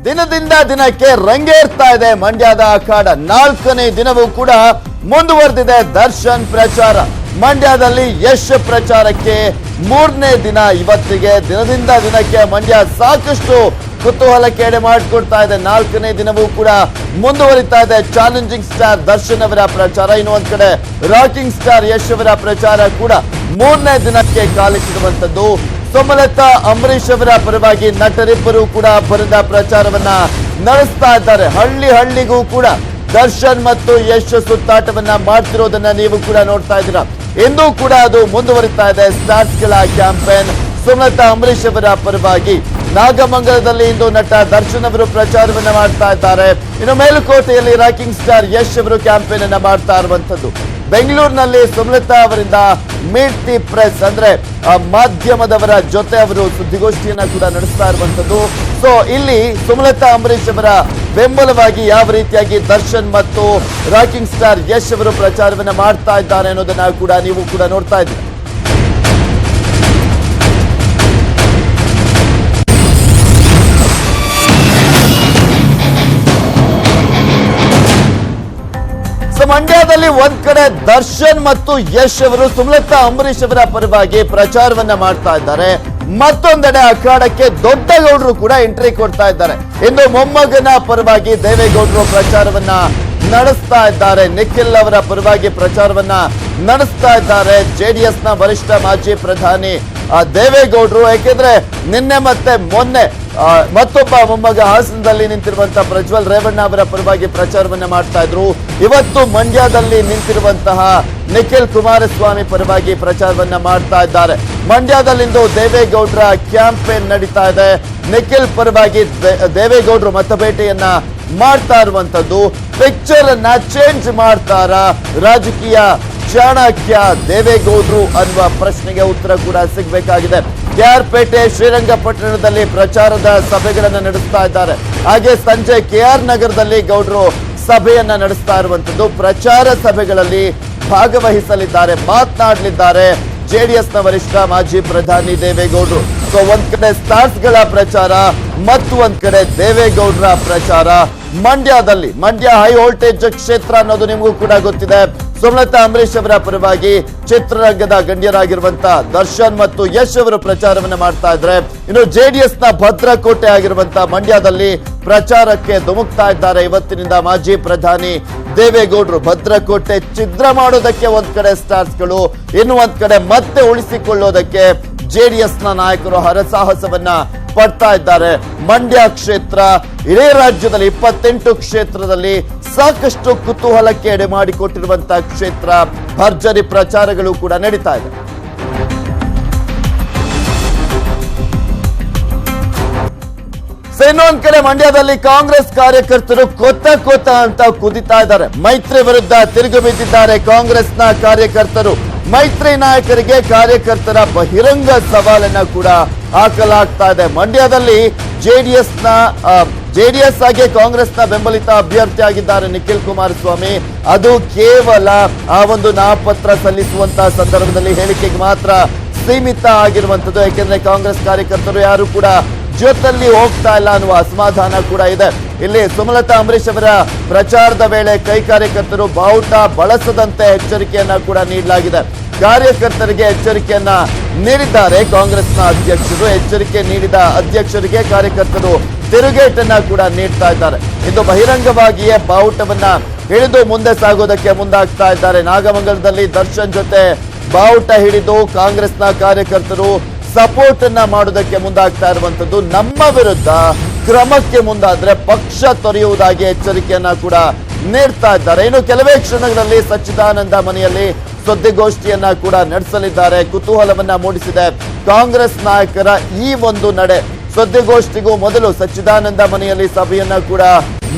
ದಿನದಿಂದ ದಿನಕ್ಕೆ ರಂಗೇರ್ತಾ ಇದೆ ಮಂಡ್ಯದ ಅಖಾಡ. 4ನೇ ದಿನವೂ ಕೂಡ ಮುಂದುವರೆದಿದೆ ದರ್ಶನ್ ಪ್ರಚಾರ. ಮಂಡ್ಯದಲ್ಲಿ ಯಶ್ ಪ್ರಚಾರಕ್ಕೆ 3ನೇ ದಿನ ಇವತ್ತಿಗೆ. ದಿನದಿಂದ ದಿನಕ್ಕೆ ಮಂಡ್ಯ ಸಾಕಷ್ಟು ಕುತೂಹಲಕ್ಕೆ ಎಡೆ ಮಾಡಿಕೊಡ್ತಾ ಇದೆ. 4ನೇ ದಿನವೂ ಕೂಡ ಮುಂದುವರಿತಾ ಇದೆ ಚಾಲೆಂಜಿಂಗ್ ಸ್ಟಾರ್ ದರ್ಶನ್ ಅವರ ಪ್ರಚಾರ. ಇನ್ನು ಒಂದ್ ಕಡೆ ರಾಕಿಂಗ್ ಸ್ಟಾರ್ ಯಶ್ ಅವರ ಪ್ರಚಾರ ಕೂಡ 3ನೇ ದಿನಕ್ಕೆ ಕಾಲಿಟ್ಟಿರುವಂತದ್ದು. ಸುಮಲತಾ ಅಂಬರೀಶ್ ಅವರ ಪರವಾಗಿ ನಟರಿಬ್ಬರು ಕೂಡ ಬರೆದ ಪ್ರಚಾರವನ್ನ ನಡೆಸ್ತಾ ಇದ್ದಾರೆ. ಹಳ್ಳಿಗೂ ಕೂಡ ದರ್ಶನ್ ಮತ್ತು ಯಶ್ ಸುತ್ತಾಟವನ್ನ ಮಾಡ್ತಿರೋದನ್ನ ನೀವು ಕೂಡ ನೋಡ್ತಾ ಇದ್ದೀರಾ. ಇಂದು ಕೂಡ ಅದು ಮುಂದುವರಿತಾ ಇದೆ ಸ್ಟಾರ್ಸ್ ಗಳ ಕ್ಯಾಂಪೇನ್. ಸುಮಲತಾ ಅಂಬರೀಶ್ ಅವರ ಪರವಾಗಿ ನಾಗಮಂಗಲದಲ್ಲಿ ಇಂದು ನಟ ದರ್ಶನ್ ಅವರು ಪ್ರಚಾರವನ್ನ ಮಾಡ್ತಾ ಇದ್ದಾರೆ. ಇನ್ನು ಮೇಲುಕೋಟೆಯಲ್ಲಿ ರಾಕಿಂಗ್ ಸ್ಟಾರ್ ಯಶ್ ಅವರು ಕ್ಯಾಂಪೇನ್ ಅನ್ನ ಮಾಡ್ತಾ ಇರುವಂತದ್ದು. ಬೆಂಗಳೂರಿನಲ್ಲಿ ಸುಮಲತಾ ಅವರಿಂದ ಮೀಟ್ ದಿ ಪ್ರೆಸ್ ಅಂದ್ರೆ ಮಾಧ್ಯಮದವರ ಜೊತೆ ಅವರು ಸುದ್ದಿಗೋಷ್ಠಿಯನ್ನ ಕೂಡ ನಡೆಸ್ತಾ ಇರುವಂತದ್ದು. ಸೊ ಇಲ್ಲಿ ಸುಮಲತಾ ಅಂಬರೀಶ್ ಅವರ ಬೆಂಬಲವಾಗಿ ಯಾವ ರೀತಿಯಾಗಿ ದರ್ಶನ್ ಮತ್ತು ರಾಕಿಂಗ್ ಸ್ಟಾರ್ ಯಶ್ ಅವರು ಪ್ರಚಾರವನ್ನ ಮಾಡ್ತಾ ಇದ್ದಾರೆ ಅನ್ನೋದನ್ನ ಕೂಡ ನೀವು ಕೂಡ ನೋಡ್ತಾ ಇದ್ದೀರಿ. ಮಂಡ್ಯದಲ್ಲಿ ಒಂದ್ ಕಡೆ ದರ್ಶನ್ ಮತ್ತು ಯಶ್ ಅವರು ಸುಮಲತಾ ಅಂಬರೀಶ್ ಅವರ ಪರವಾಗಿ ಪ್ರಚಾರವನ್ನ ಮಾಡ್ತಾ ಇದ್ದಾರೆ. ಮತ್ತೊಂದೆಡೆ ಅಖಾಡಕ್ಕೆ ದೊಡ್ಡಗೌಡರು ಕೂಡ ಎಂಟ್ರಿ ಕೊಡ್ತಾ ಇದ್ದಾರೆ. ಇನ್ನು ಮೊಮ್ಮಗನ ಪರವಾಗಿ ದೇವೇಗೌಡರು ಪ್ರಚಾರವನ್ನ ನಡೆಸ್ತಾ ಇದ್ದಾರೆ. ನಿಖಿಲ್ ಅವರ ಪರವಾಗಿ ಪ್ರಚಾರವನ್ನ ನಡೆಸ್ತಾ ಇದ್ದಾರೆ ಜೆಡಿಎಸ್ ನ ವರಿಷ್ಠ ಮಾಜಿ ಪ್ರಧಾನಿ ದೇವೇಗೌಡರು. ಯಾಕೆಂದ್ರೆ ನಿನ್ನೆ ಮತ್ತೆ ಮೊನ್ನೆ ಮತ್ತೊಬ್ಬ ಮೊಮ್ಮಗ ಹಾಸನದಲ್ಲಿ ನಿಂತಿರುವಂತಹ ಪ್ರಜ್ವಲ್ ರೇವಣ್ಣ ಅವರ ಪರವಾಗಿ ಪ್ರಚಾರವನ್ನ ಮಾಡ್ತಾ ಇದ್ರು. ಇವತ್ತು ಮಂಡ್ಯದಲ್ಲಿ ನಿಂತಿರುವಂತಹ ನಿಖಿಲ್ ಕುಮಾರಸ್ವಾಮಿ ಪರವಾಗಿ ಪ್ರಚಾರವನ್ನ ಮಾಡ್ತಾ ಇದ್ದಾರೆ. ಮಂಡ್ಯದಲ್ಲಿಂದು ದೇವೇಗೌಡರ ಕ್ಯಾಂಪೇನ್ ನಡೀತಾ ಇದೆ. ನಿಖಿಲ್ ಪರವಾಗಿ ದೇವೇಗೌಡರು ಮತಬೇಟೆಯನ್ನ ಮಾಡ್ತಾ ಇರುವಂತದ್ದು. ಪಿಕ್ಚರ್ ಅನ್ನ ಚೇಂಜ್ ಮಾಡ್ತಾರ ರಾಜಕೀಯ ಚಾಣಕ್ಯ ದೇವೇಗೌಡರು ಅನ್ನುವ ಪ್ರಶ್ನೆಗೆ ಉತ್ತರ ಕೂಡ ಸಿಗಬೇಕಾಗಿದೆ. ಕೆಆರ್ಪೇಟೆ ಶ್ರೀರಂಗಪಟ್ಟಣದಲ್ಲಿ ಪ್ರಚಾರದ ಸಭೆಗಳನ್ನ ನಡೆಸ್ತಾ ಇದ್ದಾರೆ. ಹಾಗೆ ಸಂಜೆ ಕೆಆರ್ ನಗರದಲ್ಲಿ ಗೌಡರು ಸಭೆಯನ್ನ ನಡೆಸ್ತಾ ಇರುವಂತದ್ದು. ಪ್ರಚಾರ ಸಭೆಗಳಲ್ಲಿ ಭಾಗವಹಿಸಲಿದ್ದಾರೆ, ಮಾತನಾಡಲಿದ್ದಾರೆ ಜೆಡಿಎಸ್ ನ ವರಿಷ್ಠ ಮಾಜಿ ಪ್ರಧಾನಿ ದೇವೇಗೌಡರು. ಸೊ ಒಂದ್ ಕಡೆ ಸ್ಟಾರ್ಸ್ ಗಳ ಪ್ರಚಾರ ಮತ್ತು ಒಂದ್ ಕಡೆ ದೇವೇಗೌಡರ ಪ್ರಚಾರ. ಮಂಡ್ಯ ಹೈ ವೋಲ್ಟೇಜ್ ಕ್ಷೇತ್ರ ಅನ್ನೋದು ನಿಮಗೂ ಕೂಡ ಗೊತ್ತಿದೆ. ಸುಮಲತಾ ಅಂಬರೀಶ್ ಅವರ ಪರವಾಗಿ ಚಿತ್ರರಂಗದ ಗಣ್ಯರಾಗಿರುವಂತಹ ದರ್ಶನ್ ಮತ್ತು ಯಶ್ ಅವರು ಪ್ರಚಾರವನ್ನ ಮಾಡ್ತಾ ಇದ್ದಾರೆ. ಇನ್ನು ಜೆಡಿಎಸ್ ನ ಭದ್ರಕೋಟೆ ಆಗಿರುವಂತಹ ಮಂಡ್ಯದಲ್ಲಿ ಪ್ರಚಾರಕ್ಕೆ ಧುಮುಕ್ತಾ ಇದ್ದಾರೆ ಇವತ್ತಿನಿಂದ ಮಾಜಿ ಪ್ರಧಾನಿ ದೇವೇಗೌಡರು. ಭದ್ರಕೋಟೆ ಛಿದ್ರ ಮಾಡೋದಕ್ಕೆ ಒಂದ್ ಕಡೆ ಸ್ಟಾರ್ಸ್ಗಳು, ಇನ್ನು ಒಂದ್ ಕಡೆ ಮತ್ತೆ ಉಳಿಸಿಕೊಳ್ಳೋದಕ್ಕೆ ಜೆಡಿಎಸ್ ನ ನಾಯಕರು ಹರಸಾಹಸವನ್ನ ಪಡ್ತಾ ಇದ್ದಾರೆ. ಮಂಡ್ಯ ಕ್ಷೇತ್ರ ಇಡೀ ರಾಜ್ಯದಲ್ಲಿ 28 ಕ್ಷೇತ್ರದಲ್ಲಿ ಸಾಕಷ್ಟು ಕುತೂಹಲಕ್ಕೆ ಎಡೆ ಮಾಡಿಕೊಟ್ಟಿರುವಂತಹ ಕ್ಷೇತ್ರ. ಭರ್ಜರಿ ಪ್ರಚಾರಗಳು ಕೂಡ ನಡೀತಾ ಇದೆ. ಇನ್ನೊಂದ್ ಕಡೆ ಮಂಡ್ಯದಲ್ಲಿ ಕಾಂಗ್ರೆಸ್ ಕಾರ್ಯಕರ್ತರು ಕೊತ್ತ ಅಂತ ಕುದಿತಾ ಇದ್ದಾರೆ. ಮೈತ್ರಿ ವಿರುದ್ಧ ತಿರುಗಿ ಬಿದ್ದಿದ್ದಾರೆ ಕಾಂಗ್ರೆಸ್ನ ಕಾರ್ಯಕರ್ತರು. ಮೈತ್ರಿ ನಾಯಕರಿಗೆ ಕಾರ್ಯಕರ್ತರ ಬಹಿರಂಗ ಸವಾಲನ್ನ ಕೂಡ ಹಾಕಲಾಗ್ತಾ ಇದೆ. ಮಂಡ್ಯದಲ್ಲಿ ಜೆಡಿಎಸ್ ಆಗಿ ಕಾಂಗ್ರೆಸ್ನ ಬೆಂಬಲಿತ ಅಭ್ಯರ್ಥಿ ಆಗಿದ್ದಾರೆ ನಿಖಿಲ್ ಕುಮಾರಸ್ವಾಮಿ. ಅದು ಕೇವಲ ಆ ಒಂದು ನಾಮಪತ್ರ ಸಲ್ಲಿಸುವಂತಹ ಸಂದರ್ಭದಲ್ಲಿ ಹೇಳಿಕೆಗೆ ಮಾತ್ರ ಸೀಮಿತ ಆಗಿರುವಂತದ್ದು. ಯಾಕೆಂದ್ರೆ ಕಾಂಗ್ರೆಸ್ ಕಾರ್ಯಕರ್ತರು ಯಾರು ಕೂಡ ಜೊತೆಯಲ್ಲಿ ಹೋಗ್ತಾ ಇಲ್ಲ ಅನ್ನುವ ಅಸಮಾಧಾನ ಕೂಡ ಇದೆ. ಇಲ್ಲಿ ಸುಮಲತಾ ಅಂಬರೀಶ್ ಅವರ ಪ್ರಚಾರದ ವೇಳೆ ಕೈ ಕಾರ್ಯಕರ್ತರು ಬಾವುಟ ಬಳಸದಂತೆ ಎಚ್ಚರಿಕೆಯನ್ನ ಕೂಡ ನೀಡಲಾಗಿದೆ. ಕಾರ್ಯಕರ್ತರಿಗೆ ಎಚ್ಚರಿಕೆಯನ್ನ ನೀಡಿದ್ದಾರೆ ಕಾಂಗ್ರೆಸ್ನ ಅಧ್ಯಕ್ಷರು. ಎಚ್ಚರಿಕೆ ನೀಡಿದ ಅಧ್ಯಕ್ಷರಿಗೆ ಕಾರ್ಯಕರ್ತರು ತಿರುಗೇಟನ್ನ ಕೂಡ ನೀಡ್ತಾ ಇದ್ದಾರೆ. ಇಂದು ಬಹಿರಂಗವಾಗಿಯೇ ಬಾವುಟವನ್ನ ಹಿಡಿದು ಮುಂದೆ ಸಾಗೋದಕ್ಕೆ ಮುಂದಾಗ್ತಾ ಇದ್ದಾರೆ. ನಾಗಮಂಗಲದಲ್ಲಿ ದರ್ಶನ್ ಜೊತೆ ಬಾವುಟ ಹಿಡಿದು ಕಾಂಗ್ರೆಸ್ನ ಕಾರ್ಯಕರ್ತರು ಸಪೋರ್ಟ್ ಅನ್ನ ಮಾಡೋದಕ್ಕೆ ಮುಂದಾಗ್ತಾ ಇರುವಂತದ್ದು. ನಮ್ಮ ವಿರುದ್ಧ ಕ್ರಮಕ್ಕೆ ಮುಂದಾದ್ರೆ ಪಕ್ಷ ತೊರೆಯುವುದಾಗಿ ಎಚ್ಚರಿಕೆಯನ್ನ ಕೂಡ ನೀಡ್ತಾ ಇದ್ದಾರೆ. ಇನ್ನು ಕೆಲವೇ ಕ್ಷಣಗಳಲ್ಲಿ ಸಚ್ಚಿದಾನಂದ ಮನೆಯಲ್ಲಿ ಸುದ್ದಿಗೋಷ್ಠಿಯನ್ನ ಕೂಡ ನಡೆಸಲಿದ್ದಾರೆ. ಕುತೂಹಲವನ್ನ ಮೂಡಿಸಿದೆ ಕಾಂಗ್ರೆಸ್ ನಾಯಕರ ಈ ಒಂದು ನಡೆ. ಸುದ್ದಿಗೋಷ್ಠಿಗೂ ಮೊದಲು ಸಚ್ಚಿದಾನಂದ ಮನೆಯಲ್ಲಿ ಸಭೆಯನ್ನ ಕೂಡ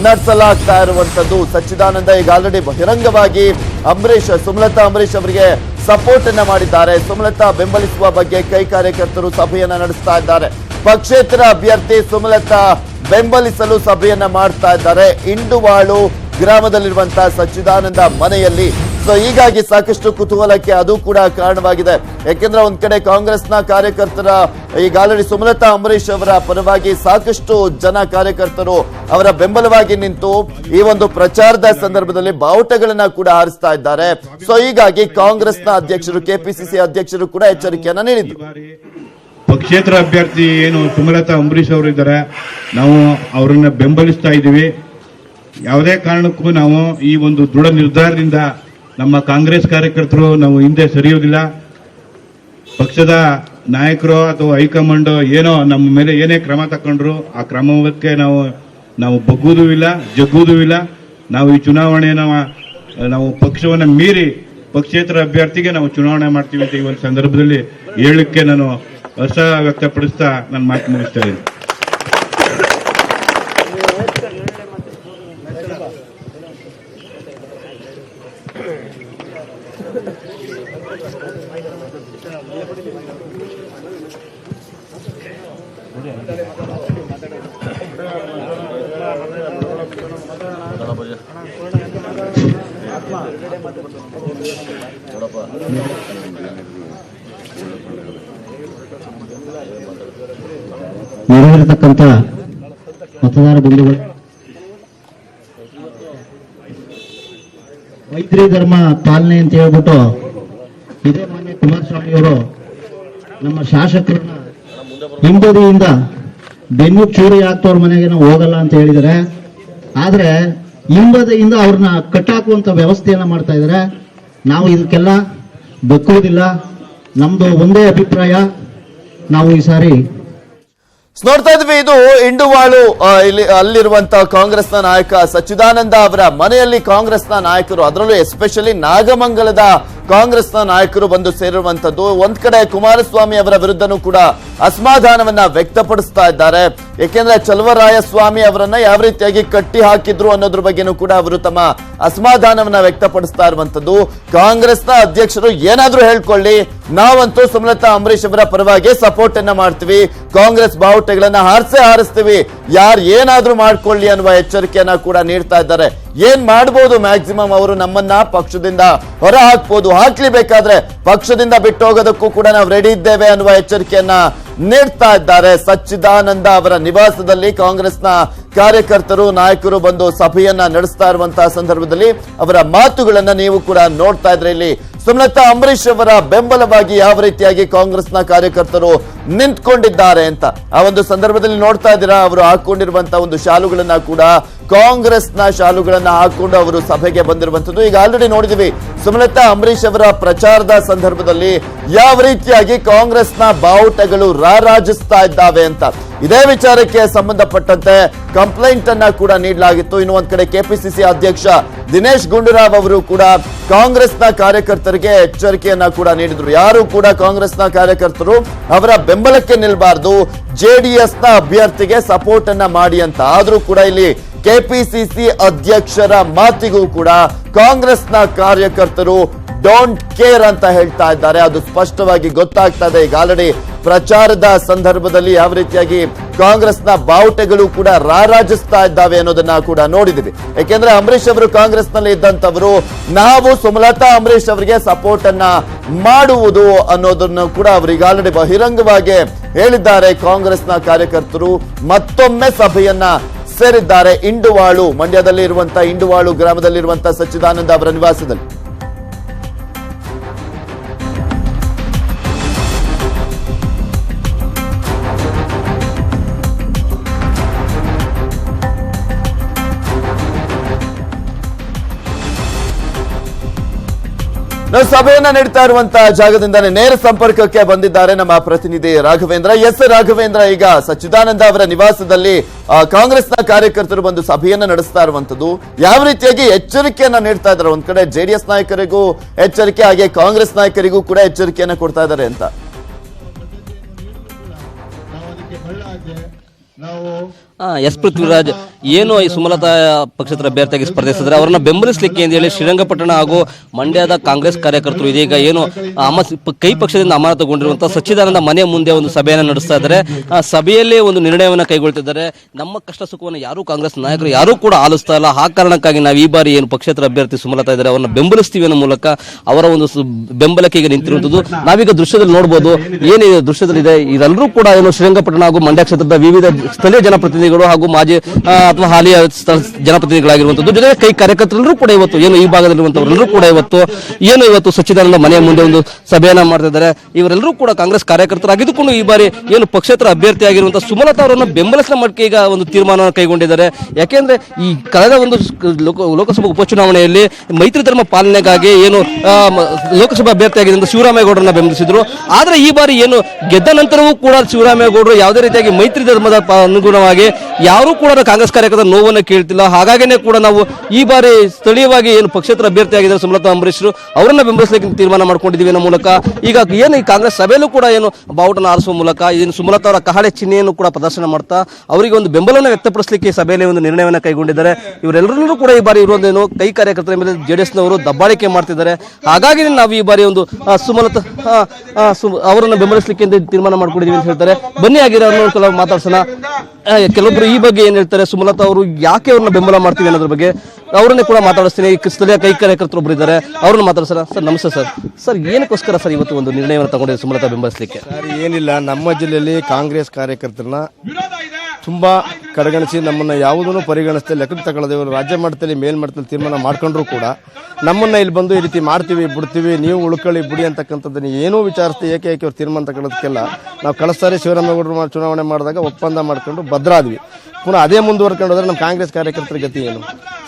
ನಡೆಸಲಾಗ್ತಾ ಇರುವಂತದ್ದು. ಸಚ್ಚಿದಾನಂದ ಈಗ ಆಲ್ರೆಡಿ ಬಹಿರಂಗವಾಗಿ ಸುಮಲತಾ ಅಂಬರೀಶ್ ಅವರಿಗೆ ಸಪೋರ್ಟ್ ಅನ್ನ ಮಾಡಿದ್ದಾರೆ. ಸುಮಲತಾ ಬೆಂಬಲಿಸುವ ಬಗ್ಗೆ ಕೈ ಕಾರ್ಯಕರ್ತರು ಸಭೆಯನ್ನ ನಡೆಸ್ತಾ ಇದ್ದಾರೆ. ಪಕ್ಷೇತರ ಅಭ್ಯರ್ಥಿ ಸುಮಲತಾ ಬೆಂಬಲಿಸಲು ಸಭೆಯನ್ನ ಮಾಡ್ತಾ ಇದ್ದಾರೆ. ಇಂಡುವಾಳು ಗ್ರಾಮದಲ್ಲಿರುವಂತಹ ಸಚ್ಚಿದಾನಂದ ಮನೆಯಲ್ಲಿ ಸೊ ಹೀಗಾಗಿ ಸಾಕಷ್ಟು ಕುತೂಹಲಕ್ಕೆ ಅದು ಕೂಡ ಕಾರಣವಾಗಿದೆ. ಯಾಕೆಂದ್ರೆ ಒಂದ್ ಕಡೆ ಕಾಂಗ್ರೆಸ್ನ ಕಾರ್ಯಕರ್ತರ ಈಗ ಆಲ್ರೆಡಿ ಸುಮಲತಾ ಅಂಬರೀಶ್ ಅವರ ಪರವಾಗಿ ಸಾಕಷ್ಟು ಜನ ಕಾರ್ಯಕರ್ತರು ಅವರ ಬೆಂಬಲವಾಗಿ ನಿಂತು ಈ ಒಂದು ಪ್ರಚಾರದ ಸಂದರ್ಭದಲ್ಲಿ ಬಾವುಟಗಳನ್ನ ಕೂಡ ಹಾರಿಸ್ತಾ ಇದ್ದಾರೆ. ಸೊ ಹೀಗಾಗಿ ಕಾಂಗ್ರೆಸ್ನ ಅಧ್ಯಕ್ಷರು ಕೆಪಿಸಿಸಿ ಅಧ್ಯಕ್ಷರು ಕೂಡ ಎಚ್ಚರಿಕೆಯನ್ನ ನೀಡಿದ್ರು. ಪಕ್ಷೇತರ ಅಭ್ಯರ್ಥಿ ಏನು ಸುಮಲತಾ ಅಂಬರೀಶ್ ಅವರು ಇದ್ದಾರೆ, ನಾವು ಅವರನ್ನ ಬೆಂಬಲಿಸ್ತಾ ಇದ್ದೀವಿ. ಯಾವುದೇ ಕಾರಣಕ್ಕೂ ನಾವು ಈ ಒಂದು ದೃಢ ನಿರ್ಧಾರದಿಂದ ನಮ್ಮ ಕಾಂಗ್ರೆಸ್ ಕಾರ್ಯಕರ್ತರು ನಾವು ಹಿಂದೆ ಸರಿಯೋದಿಲ್ಲ. ಪಕ್ಷದ ನಾಯಕರು ಅಥವಾ ಹೈಕಮಾಂಡ್ ಏನೋ ನಮ್ಮ ಮೇಲೆ ಏನೇ ಕ್ರಮ ತಕೊಂಡ್ರು ಆ ಕ್ರಮಕ್ಕೆ ನಾವು ಬಗ್ಗುವುದೂ ಇಲ್ಲ, ಜಗ್ಗುವುದೂ ಇಲ್ಲ. ನಾವು ಈ ಚುನಾವಣೆಯನ್ನು ನಾವು ಪಕ್ಷವನ್ನು ಮೀರಿ ಪಕ್ಷೇತರ ಅಭ್ಯರ್ಥಿಗೆ ನಾವು ಚುನಾವಣೆ ಮಾಡ್ತೀವಿ ಅಂತ ಈ ಒಂದು ಸಂದರ್ಭದಲ್ಲಿ ಹೇಳಲಿಕ್ಕೆ ನಾನು ಹರ್ಷ ವ್ಯಕ್ತಪಡಿಸ್ತಾ ನನ್ನ ಮಾತು ಮುಗಿಸ್ತಾ ಇದ್ದೀನಿ. ನೆರವೇರತಕ್ಕಂಥ ಮತದಾರ ಬಂಧುಗಳು, ಮೈತ್ರಿ ಧರ್ಮ ಪಾಲನೆ ಅಂತ ಹೇಳ್ಬಿಟ್ಟು ಇದೇ ಮಾನ್ಯ ಕುಮಾರಸ್ವಾಮಿಯವರು ನಮ್ಮ ಶಾಸಕರನ್ನ ಹಿಂಬದಿಯಿಂದ ಬೆನ್ನು ಚೂರಿ ಹಾಕ್ತವ್ರ ಮನೆಗೆ ನಾವು ಹೋಗಲ್ಲ ಅಂತ ಹೇಳಿದರೆ, ಆದ್ರೆ ಹಿಂಬದಿಯಿಂದ ಅವ್ರನ್ನ ಕಟ್ಟಾಕುವಂತ ವ್ಯವಸ್ಥೆಯನ್ನ ಮಾಡ್ತಾ ಇದ್ದಾರೆ. ನಾವು ಇದಕ್ಕೆಲ್ಲ ಬಕ್ಕುವುದಿಲ್ಲ. ನಮ್ದು ಒಂದೇ ಅಭಿಪ್ರಾಯ, ನಾವು ಈ ಸಾರಿ ನೋಡ್ತಾ ಇದ್ವಿ. ಇದು ಇಂಡುವಾಳು ಅಲ್ಲಿರುವಂತಹ ಕಾಂಗ್ರೆಸ್ನ ನಾಯಕ ಸಚ್ಚಿದಾನಂದ ಅವರ ಮನೆಯಲ್ಲಿ ಕಾಂಗ್ರೆಸ್ನ ನಾಯಕರು, ಅದರಲ್ಲೂ ಎಸ್ಪೆಷಲಿ ನಾಗಮಂಗಲದ ಕಾಂಗ್ರೆಸ್ನ ನಾಯಕರು ಬಂದು ಸೇರಿರುವಂತದ್ದು. ಒಂದ್ ಕಡೆ ಕುಮಾರಸ್ವಾಮಿ ಅವರ ವಿರುದ್ಧನೂ ಕೂಡ ಅಸಮಾಧಾನವನ್ನ ವ್ಯಕ್ತಪಡಿಸ್ತಾ ಇದ್ದಾರೆ. ಏಕೆಂದ್ರೆ ಚಲುವರಾಯಸ್ವಾಮಿ ಅವರನ್ನ ಯಾವ ರೀತಿಯಾಗಿ ಕಟ್ಟಿ ಹಾಕಿದ್ರು ಅನ್ನೋದ್ರ ಬಗ್ಗೆನೂ ಕೂಡ ಅವರು ತಮ್ಮ ಅಸಮಾಧಾನವನ್ನ ವ್ಯಕ್ತಪಡಿಸ್ತಾ ಇರುವಂತದ್ದು. ಕಾಂಗ್ರೆಸ್ನ ಅಧ್ಯಕ್ಷರು ಏನಾದ್ರೂ ಹೇಳ್ಕೊಳ್ಳಿ, ನಾವಂತೂ ಸುಮಲತಾ ಅಂಬರೀಶ್ ಅವರ ಪರವಾಗಿ ಸಪೋರ್ಟ್ ಅನ್ನ ಮಾಡ್ತೀವಿ, ಕಾಂಗ್ರೆಸ್ ಬಾವುಟಗಳನ್ನ ಹಾರಿಸ್ತೀವಿ, ಯಾರು ಏನಾದ್ರೂ ಮಾಡ್ಕೊಳ್ಳಿ ಅನ್ನುವ ಎಚ್ಚರಿಕೆಯನ್ನ ಕೂಡ ನೀಡ್ತಾ ಇದ್ದಾರೆ. ಏನ್ ಮಾಡಬಹುದು, ಮ್ಯಾಕ್ಸಿಮಮ್ ಅವರು ನಮ್ಮನ್ನ ಪಕ್ಷದಿಂದ ಹೊರ ಹಾಕ್ಬೋದು, ಹಾಕ್ಲಿ ಬೇಕಾದ್ರೆ ಪಕ್ಷದಿಂದ ಬಿಟ್ಟು ಹೋಗೋದಕ್ಕೂ ಕೂಡ ನಾವು ರೆಡಿ ಇದ್ದೇವೆ ಅನ್ನುವ ಎಚ್ಚರಿಕೆಯನ್ನ ನೀಡ್ತಾ ಇದ್ದಾರೆ. ಸಚ್ಚಿದಾನಂದ ಅವರ ನಿವಾಸದಲ್ಲಿ ಕಾಂಗ್ರೆಸ್ನ ಕಾರ್ಯಕರ್ತರು ನಾಯಕರು ಬಂದು ಸಭೆಯನ್ನ ನಡೆಸ್ತಾ ಇರುವಂತಹ ಸಂದರ್ಭದಲ್ಲಿ ಅವರ ಮಾತುಗಳನ್ನ ನೀವು ಕೂಡ ನೋಡ್ತಾ ಇದ್ರೆ. ಇಲ್ಲಿ ಸುಮಲತಾ ಅಂಬರೀಶ್ ಅವರ ಬೆಂಬಲವಾಗಿ ಯಾವ ರೀತಿಯಾಗಿ ಕಾಂಗ್ರೆಸ್ನ ಕಾರ್ಯಕರ್ತರು ನಿಂತ್ಕೊಂಡಿದ್ದಾರೆ ಅಂತ ಆ ಒಂದು ಸಂದರ್ಭದಲ್ಲಿ ನೋಡ್ತಾ ಇದ್ದೀರಾ. ಅವರು ಹಾಕೊಂಡಿರುವಂತಹ ಒಂದು ಶಾಲುಗಳನ್ನ ಕೂಡ ಕಾಂಗ್ರೆಸ್ನ ಶಾಲುಗಳನ್ನ ಹಾಕೊಂಡು ಅವರು ಸಭೆಗೆ ಬಂದಿರುವಂತದ್ದು. ಈಗ ಆಲ್ರೆಡಿ ನೋಡಿದೀವಿ ಸುಮಲತಾ ಅಂಬರೀಶ್ ಅವರ ಪ್ರಚಾರದ ಸಂದರ್ಭದಲ್ಲಿ ಯಾವ ರೀತಿಯಾಗಿ ಕಾಂಗ್ರೆಸ್ನ ಬಾವುಟಗಳು ರಾರಾಜಿಸ್ತಾ ಇದ್ದಾವೆ ಅಂತ. ಇದೇ ವಿಚಾರಕ್ಕೆ ಸಂಬಂಧಪಟ್ಟಂತೆ ಕಂಪ್ಲೇಂಟ್ ಅನ್ನ ಕೂಡ ನೀಡಲಾಗಿತ್ತು. ಇನ್ನು ಒಂದ್ ಕಡೆ ಕೆಪಿಸಿಸಿ ಅಧ್ಯಕ್ಷ ದಿನೇಶ್ ಗುಂಡೂರಾವ್ ಅವರು ಕೂಡ ಕಾಂಗ್ರೆಸ್ನ ಕಾರ್ಯಕರ್ತರಿಗೆ ಎಚ್ಚರಿಕೆಯನ್ನ ಕೂಡ ನೀಡಿದ್ರು. ಯಾರು ಕೂಡ ಕಾಂಗ್ರೆಸ್ನ ಕಾರ್ಯಕರ್ತರು ಅವರ ಬೆಂಬಲಕ್ಕೆ ನಿಲ್ಬಾರ್ದು, ಜೆಡಿಎಸ್ನ ಅಭ್ಯರ್ಥಿಗೆ ಸಪೋರ್ಟ್ ಅನ್ನ ಮಾಡಿ ಅಂತ. ಆದ್ರೂ ಕೂಡ ಇಲ್ಲಿ ಕೆಪಿಸಿಸಿ ಅಧ್ಯಕ್ಷರ ಮಾತಿಗೂ ಕೂಡ ಕಾಂಗ್ರೆಸ್ನ ಕಾರ್ಯಕರ್ತರು ಡೋಂಟ್ ಕೇರ್ ಅಂತ ಹೇಳ್ತಾ ಇದ್ದಾರೆ. ಅದು ಸ್ಪಷ್ಟವಾಗಿ ಗೊತ್ತಾಗ್ತಾ ಇದೆ. ಈಗ ಆಲ್ರೆಡಿ ಪ್ರಚಾರದ ಸಂದರ್ಭದಲ್ಲಿ ಯಾವ ರೀತಿಯಾಗಿ ಕಾಂಗ್ರೆಸ್ನ ಬಾವುಟಗಳು ಕೂಡ ರಾರಾಜಿಸ್ತಾ ಇದ್ದಾವೆ ಅನ್ನೋದನ್ನ ಕೂಡ ನೋಡಿದ್ವಿ. ಯಾಕೆಂದ್ರೆ ಅಂಬರೀಶ್ ಅವರು ಕಾಂಗ್ರೆಸ್ನಲ್ಲಿ ಇದ್ದಂತವರು, ನಾವು ಸುಮಲತಾ ಅಂಬರೀಶ್ ಅವರಿಗೆ ಸಪೋರ್ಟ್ ಅನ್ನ ಮಾಡುವುದು ಅನ್ನೋದನ್ನು ಕೂಡ ಅವರಿಗೆ ಆಲ್ರೆಡಿ ಬಹಿರಂಗವಾಗಿ ಹೇಳಿದ್ದಾರೆ. ಕಾಂಗ್ರೆಸ್ನ ಕಾರ್ಯಕರ್ತರು ಮತ್ತೊಮ್ಮೆ ಸಭೆಯನ್ನ ಸೇರಿದ್ದಾರೆ ಇಂಡುವಾಳು, ಮಂಡ್ಯದಲ್ಲಿ ಇರುವಂತಹ ಇಂಡುವಾಳು ಗ್ರಾಮದಲ್ಲಿರುವಂತಹ ಸಚ್ಚಿದಾನಂದ ಅವರ ನಿವಾಸದಲ್ಲಿ. ನಾವು ಸಭೆಯನ್ನ ನೀಡ್ತಾ ಇರುವಂತಹ ಜಾಗದಿಂದಾನೆ ನೇರ ಸಂಪರ್ಕಕ್ಕೆ ಬಂದಿದ್ದಾರೆ ನಮ್ಮ ಪ್ರತಿನಿಧಿ ರಾಘವೇಂದ್ರ. ಎಸ್ ರಾಘವೇಂದ್ರ, ಈಗ ಸಚ್ಚಿದಾನಂದ ಅವರ ನಿವಾಸದಲ್ಲಿ ಕಾಂಗ್ರೆಸ್ನ ಕಾರ್ಯಕರ್ತರು ಬಂದು ಸಭೆಯನ್ನ ನಡೆಸ್ತಾ ಇರುವಂತದ್ದು, ಯಾವ ರೀತಿಯಾಗಿ ಎಚ್ಚರಿಕೆಯನ್ನ ನೀಡ್ತಾ ಇದ್ದಾರೆ? ಒಂದ್ ಕಡೆ ಜೆಡಿಎಸ್ ನಾಯಕರಿಗೂ ಎಚ್ಚರಿಕೆ, ಹಾಗೆ ಕಾಂಗ್ರೆಸ್ ನಾಯಕರಿಗೂ ಕೂಡ ಎಚ್ಚರಿಕೆಯನ್ನ ಕೊಡ್ತಾ ಇದ್ದಾರೆ ಅಂತ. ಎಸ್ ಪೃಥ್ವಿರಾಜ್ ಏನು ಈ ಸುಮಲತಾ ಪಕ್ಷೇತರ ಅಭ್ಯರ್ಥಿಯಾಗಿ ಸ್ಪರ್ಧಿಸಿದ್ರೆ ಅವರನ್ನ ಬೆಂಬಲಿಸಲಿಕ್ಕೆ ಅಂತ ಹೇಳಿ ಶ್ರೀರಂಗಪಟ್ಟಣ ಹಾಗೂ ಮಂಡ್ಯದ ಕಾಂಗ್ರೆಸ್ ಕಾರ್ಯಕರ್ತರು ಇದೀಗ ಏನು ಕೈ ಪಕ್ಷದಿಂದ ಅಮಾನತುಗೊಂಡಿರುವಂತಹ ಸಚ್ಚಿದಾನಂದ ಮನೆ ಮುಂದೆ ಒಂದು ಸಭೆಯನ್ನು ನಡೆಸ್ತಾ ಇದ್ದಾರೆ. ಆ ಸಭೆಯಲ್ಲಿ ಒಂದು ನಿರ್ಣಯವನ್ನು ಕೈಗೊಳ್ತಿದ್ದಾರೆ. ನಮ್ಮ ಕಷ್ಟ ಸುಖವನ್ನು ಯಾರು ಕಾಂಗ್ರೆಸ್ ನಾಯಕರು ಯಾರು ಕೂಡ ಆಲಿಸ್ತಾ ಇಲ್ಲ. ಆ ಕಾರಣಕ್ಕಾಗಿ ನಾವು ಈ ಬಾರಿ ಏನು ಪಕ್ಷೇತರ ಅಭ್ಯರ್ಥಿ ಸುಮಲತಾ ಇದ್ದಾರೆ ಅವರನ್ನ ಬೆಂಬಲಿಸ್ತೀವಿ ಅನ್ನೋ ಮೂಲಕ ಅವರ ಒಂದು ಬೆಂಬಲಕ್ಕೆ ಈಗ ನಿಂತಿರುವಂತದ್ದು ನಾವೀಗ ದೃಶ್ಯದಲ್ಲಿ ನೋಡಬಹುದು. ಏನಿದೆ ದೃಶ್ಯದಲ್ಲಿದೆ ಇದೆಲ್ಲರೂ ಕೂಡ ಏನು ಶ್ರೀರಂಗಪಟ್ಟಣ ಹಾಗೂ ಮಂಡ್ಯ ಕ್ಷೇತ್ರದ ವಿವಿಧ ಸ್ಥಳೀಯ ಜನಪ್ರತಿನಿಧಿಗಳು ಹಾಗೂ ಮಾಜಿ ಅಥವಾ ಹಾಲಿಯ ಜನಪ್ರತಿನಿಧಿಗಳಾಗಿರುವಂತದ್ದು ಜೊತೆಗೆ ಕೈ ಕಾರ್ಯಕರ್ತರೆಲ್ಲರೂ ಕೂಡ ಇವತ್ತು ಏನು ಈ ಭಾಗದಲ್ಲಿರುವಂತವರೆಲ್ಲರೂ ಕೂಡ ಇವತ್ತು ಸಚ್ಚಿದಾನಂದ ಮನೆಯ ಮುಂದೆ ಒಂದು ಸಭೆಯನ್ನ ಮಾಡ್ತಿದ್ದಾರೆ. ಇವರೆಲ್ಲರೂ ಕೂಡ ಕಾಂಗ್ರೆಸ್ ಕಾರ್ಯಕರ್ತರಾಗಿದ್ದುಕೊಂಡು ಈ ಬಾರಿ ಏನು ಪಕ್ಷೇತರ ಅಭ್ಯರ್ಥಿಯಾಗಿರುವಂತಹ ಸುಮಲತಾ ಅವರನ್ನು ಬೆಂಬಲಿಸಿದ ಮಟ್ಟಿಗೆ ಈಗ ಒಂದು ತೀರ್ಮಾನವನ್ನು ಕೈಗೊಂಡಿದ್ದಾರೆ. ಯಾಕೆಂದ್ರೆ ಈ ಕಳೆದ ಒಂದು ಲೋಕಸಭಾ ಉಪಚುನಾವಣೆಯಲ್ಲಿ ಮೈತ್ರಿ ಧರ್ಮ ಪಾಲನೆಗಾಗಿ ಏನು ಲೋಕಸಭಾ ಅಭ್ಯರ್ಥಿಯಾಗಿದ್ದಂತ ಶಿವರಾಮೇಗೌಡರನ್ನ ಬೆಂಬಲಿಸಿದ್ರು. ಆದ್ರೆ ಈ ಬಾರಿ ಏನು ಗೆದ್ದ ನಂತರವೂ ಕೂಡ ಶಿವರಾಮೇಗೌಡರು ಯಾವುದೇ ರೀತಿಯಾಗಿ ಮೈತ್ರಿ ಧರ್ಮದ ಅನುಗುಣವಾಗಿ ಯಾರೂ ಕೂಡ ಕಾಂಗ್ರೆಸ್ ಕಾರ್ಯಕರ್ತರ ನೋವನ್ನು ಕೇಳ್ತಿಲ್ಲ. ಹಾಗಾಗಿನೇ ಕೂಡ ನಾವು ಈ ಬಾರಿ ಸ್ಥಳೀಯವಾಗಿ ಏನು ಪಕ್ಷೇತರ ಅಭ್ಯರ್ಥಿಯಾಗಿದ್ದಾರೆ ಸುಮಲತಾ ಅಂಬರೀಶ್ರು ಅವರನ್ನ ಬೆಂಬಲಿಸಲಿಕ್ಕೆ ತೀರ್ಮಾನ ಮಾಡ್ಕೊಂಡಿದ್ದೀವಿ ಅನ್ನೋ ಮೂಲಕ ಈಗ ಏನು ಈ ಕಾಂಗ್ರೆಸ್ ಸಭೆಯಲ್ಲೂ ಕೂಡ ಏನು ಬಾವುಟನ ಆರಿಸುವ ಮೂಲಕ ಏನು ಸುಮಲತಾ ಅವರ ಕಹಳೆ ಚಿಹ್ನೆಯನ್ನು ಕೂಡ ಪ್ರದರ್ಶನ ಮಾಡ್ತಾ ಅವರಿಗೆ ಒಂದು ಬೆಂಬಲವನ್ನು ವ್ಯಕ್ತಪಡಿಸಲಿಕ್ಕೆ ಸಭೆಯಲ್ಲಿ ಒಂದು ನಿರ್ಣಯವನ್ನು ಕೈಗೊಂಡಿದ್ದಾರೆ. ಇವರೆಲ್ಲರೂ ಕೂಡ ಈ ಬಾರಿ ಇರುವುದೇನು ಕೈ ಕಾರ್ಯಕರ್ತರ ಮೇಲೆ ಜೆಡಿಎಸ್ನವರು ದಬ್ಬಾಳಿಕೆ ಮಾಡ್ತಿದ್ದಾರೆ. ಹಾಗಾಗಿ ನಾವು ಈ ಬಾರಿ ಒಂದು ಸುಮಲತಾ ಅವರನ್ನು ಬೆಂಬಲಿಸಲಿಕ್ಕೆ ತೀರ್ಮಾನ ಮಾಡ್ಕೊಂಡಿದ್ದೀವಿ ಅಂತ ಹೇಳ್ತಾರೆ. ಬನ್ನಿ ಆಗಿರೋ ಕೆಲವು ಮಾತಾಡ್ಸೋಣ. ಕೆಲವೊಬ್ರು ಈ ಬಗ್ಗೆ ಏನ್ ಹೇಳ್ತಾರೆ, ಸುಮಲತಾ ಅವರು ಯಾಕೆ ಅವ್ರನ್ನ ಬೆಂಬಲ ಮಾಡ್ತೀವಿ ಅನ್ನೋದ್ರ ಬಗ್ಗೆ ಅವರನ್ನೇ ಕೂಡ ಮಾತಾಡಿಸ್ತೀನಿ. ಸ್ಥಳೀಯ ಕೈ ಕಾರ್ಯಕರ್ತರು ಒಬ್ರು ಇದ್ದಾರೆ, ಅವ್ರನ್ನ ಮಾತಾಡ್ಸೋಣ. ಸರ್ ನಮಸ್ತೆ ಸರ್. ಸರ್ ಏನಕ್ಕೋಸ್ಕರ ಸರ್ ಇವತ್ತು ಒಂದು ನಿರ್ಣಯವನ್ನು ತಗೊಂಡಿದೆ ಸುಮಲತಾ ಬೆಂಬಲಿಸಲಿಕ್ಕೆ? ಸರ್ ಏನಿಲ್ಲ, ನಮ್ಮ ಜಿಲ್ಲೆಯಲ್ಲಿ ಕಾಂಗ್ರೆಸ್ ಕಾರ್ಯಕರ್ತರನ್ನ ತುಂಬಾ ಕಡೆಗಣಿಸಿ ನಮ್ಮನ್ನ ಯಾವುದನ್ನು ಪರಿಗಣಿಸದೆ ಲೆಕ್ಕಕ್ಕೆ ತಗೊಳ್ಳದೆ ಇವರು ರಾಜ್ಯ ಮಟ್ಟದಲ್ಲಿ ಮೇಲ್ಮಟ್ಟದಲ್ಲಿ ತೀರ್ಮಾನ ಮಾಡ್ಕೊಂಡ್ರು ಕೂಡ ನಮ್ಮನ್ನ ಇಲ್ಲಿ ಬಂದು ಈ ರೀತಿ ಮಾಡ್ತೀವಿ ಬಿಡ್ತೀವಿ ನೀವು ಉಳ್ಕೊಳ್ಳಿ ಬಿಡಿ ಅಂತಕ್ಕಂಥದ್ದನ್ನು ಏನೂ ವಿಚಾರಿಸ್ತೆ ಏಕೆ ಅವ್ರು ತೀರ್ಮಾನ ತಗೊಳ್ಳೋದಕ್ಕೆಲ್ಲ ನಾವು ಕಳಿಸ್ತಾರೆ. ಶಿವರಾಮೇಗೌಡರು ಚುನಾವಣೆ ಮಾಡಿದಾಗ ಒಪ್ಪಂದ ಮಾಡ್ಕೊಂಡು ಭದ್ರಾದ್ವಿ. ಪುನಃ ಅದೇ ಮುಂದುವರ್ಕೊಂಡು ಹೋದ್ರೆ ನಮ್ಮ ಕಾಂಗ್ರೆಸ್ ಕಾರ್ಯಕರ್ತರ ಗತಿ ಏನು?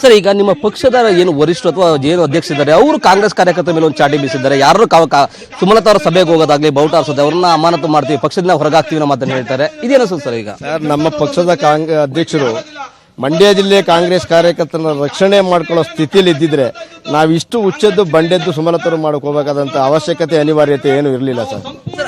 ಸರ್ ಈಗ ನಿಮ್ಮ ಪಕ್ಷದ ಏನು ವರಿಷ್ಠರು ಅಥವಾ ಏನು ಅಧ್ಯಕ್ಷರಿದ್ದಾರೆ ಅವರು ಕಾಂಗ್ರೆಸ್ ಕಾರ್ಯಕರ್ತರ ಮೇಲೆ ಒಂದು ಚಾಟಿ ಬೀಸಿದ್ದಾರೆ. ಯಾರು ಸುಮಲತಾ ಅವರ ಸಭೆಗೆ ಹೋಗೋದಾಗ್ಲಿ ಬಾವುಟ ಆರಿಸೋದು ಅವ್ರನ್ನ ಅಮಾನತು ಮಾಡ್ತೀವಿ ಪಕ್ಷದಿಂದ ಹೊರಗಾಗ್ತೀವಿ ಅನ್ನೋ ಮಾತನ್ನು ಹೇಳ್ತಾರೆ. ಇದೇನು ಸರ್? ಈಗ ಸರ್ ನಮ್ಮ ಪಕ್ಷದ ಅಧ್ಯಕ್ಷರು ಮಂಡ್ಯ ಜಿಲ್ಲೆ ಕಾಂಗ್ರೆಸ್ ಕಾರ್ಯಕರ್ತರನ್ನ ರಕ್ಷಣೆ ಮಾಡ್ಕೊಳ್ಳೋ ಸ್ಥಿತಿಯಲ್ಲಿ ಇದ್ದಿದ್ರೆ ನಾವಿಷ್ಟು ಉಚ್ಚದ್ದು ಬಂಡೆದ್ದು ಸುಮಲತಾ ಮಾಡಕ್ಕೆ ಹೋಗಬೇಕಾದಂತ ಅವಶ್ಯಕತೆ ಅನಿವಾರ್ಯತೆ ಏನು ಇರಲಿಲ್ಲ ಸರ್.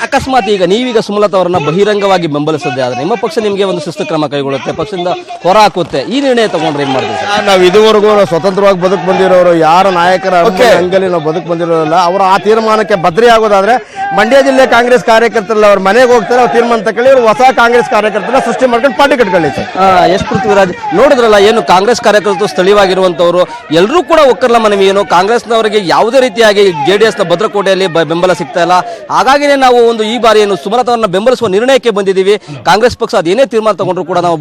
ಅಕಸ್ಮಾತ್ ಈಗ ನೀವೀಗ ಸುಮಲತಾ ಅವರನ್ನ ಬಹಿರಂಗವಾಗಿ ಬೆಂಬಲಿಸದೆ ಆದ್ರೆ ನಿಮ್ಮ ಪಕ್ಷ ನಿಮಗೆ ಒಂದು ಶಿಸ್ತು ಕ್ರಮ ಕೈಗೊಳ್ಳುತ್ತೆ, ಪಕ್ಷದಿಂದ ಹೊರ ಹಾಕುತ್ತೆ. ಈ ನಿರ್ಣಯ ತಗೊಂಡ್ರೆ ಏನ್ ಮಾಡ್ತೀವಿ ಸರ್? ನಾವು ಇದುವರೆಗೂ ಸ್ವತಂತ್ರವಾಗಿ ಬದುಕು ಬಂದಿರೋರು ಯಾರ ನಾಯಕರ ಅಂಗಲಿ ನಾವು ಬದುಕು ಬಂದಿರೋಲ್ಲ. ಅವರು ಆ ತೀರ್ಮಾನಕ್ಕೆ ಬದ್ರಿ ಆಗೋದಾದ್ರೆ ಮಂಡ್ಯ ಜಿಲ್ಲೆ ಕಾಂಗ್ರೆಸ್ ಕಾರ್ಯಕರ್ತರಲ್ಲ ಅವ್ರ ಮನೆಗೆ ಹೋಗ್ತಾರೆ, ಅವ್ರ ತೀರ್ಮಾನ ತಗೊಳ್ಳಿ, ಹೊಸ ಕಾಂಗ್ರೆಸ್ ಕಾರ್ಯಕರ್ತರನ್ನ ಸೃಷ್ಟಿ ಮಾಡ್ಕೊಂಡು ಪಾರ್ಟಿ ಕಟ್ಕೊಳ್ಳಿ ಸರ್. ಎಸ್ ಪೃಥ್ವಿರಾಜ್ ನೋಡಿದ್ರಲ್ಲ, ಏನು ಕಾಂಗ್ರೆಸ್ ಕಾರ್ಯಕರ್ತರು ಸ್ಥಳೀಯವಾಗಿರುವಂತವರು ಎಲ್ಲರೂ ಕೂಡ ಒಕ್ಕರ್ಲ ಮನವಿ ಏನು ಕಾಂಗ್ರೆಸ್ನವರಿಗೆ ಯಾವುದೇ ರೀತಿಯಾಗಿ ಜೆಡಿಎಸ್ ನ ಭದ್ರಕೋಟೆಯಲ್ಲಿ ಬೆಂಬಲ ಸಿಗ್ತಾ ಇಲ್ಲ. ಹಾಗಾಗಿನೇ ನಾವು ಒಂದು ಈ ಬಾರಿ ಏನು ಸುಮಲತಾ ಅವರನ್ನ ಬೆಂಬಲಿಸುವ ನಿರ್ಣಯಕ್ಕೆ ಬಂದಿದ್ದೀವಿ. ಕಾಂಗ್ರೆಸ್ ಪಕ್ಷ ಅದೇನೇ ತೀರ್ಮಾನ ತಗೊಂಡ್ರು ಕೂಡ ನಾವು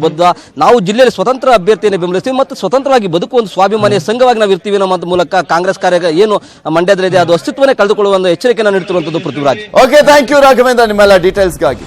ನಾವು ಜಿಲ್ಲೆಯಲ್ಲಿ ಸ್ವತಂತ್ರ ಅಭ್ಯರ್ಥಿಯನ್ನು ಬೆಂಬಲಿಸ್ತೀವಿ ಮತ್ತು ಸ್ವತಂತ್ರವಾಗಿ ಬದುಕುವ ಒಂದು ಸ್ವಾಭಿಮಾನಿಯ ಸಂಘವಾಗಿ ನಾವು ಇರ್ತೀವಿ ಅನ್ನೋ ಮೂಲಕ ಕಾಂಗ್ರೆಸ್ ಕಾರ್ಯ ಏನು ಮಂಡ್ಯದಲ್ಲಿದೆ ಅದು ಅಸ್ತಿತ್ವನೇ ಕಳೆದುಕೊಳ್ಳುವ ಒಂದು ಎಚ್ಚರಿಕೆಯನ್ನು ನೀಡುತ್ತಿರುವಂತದ್ದು Prithviraj. Okay, thank you Raghavendra ನಿಮ್ಮೆಲ್ಲ ಡೀಟೇಲ್ಸ್ಗಾಗಿ.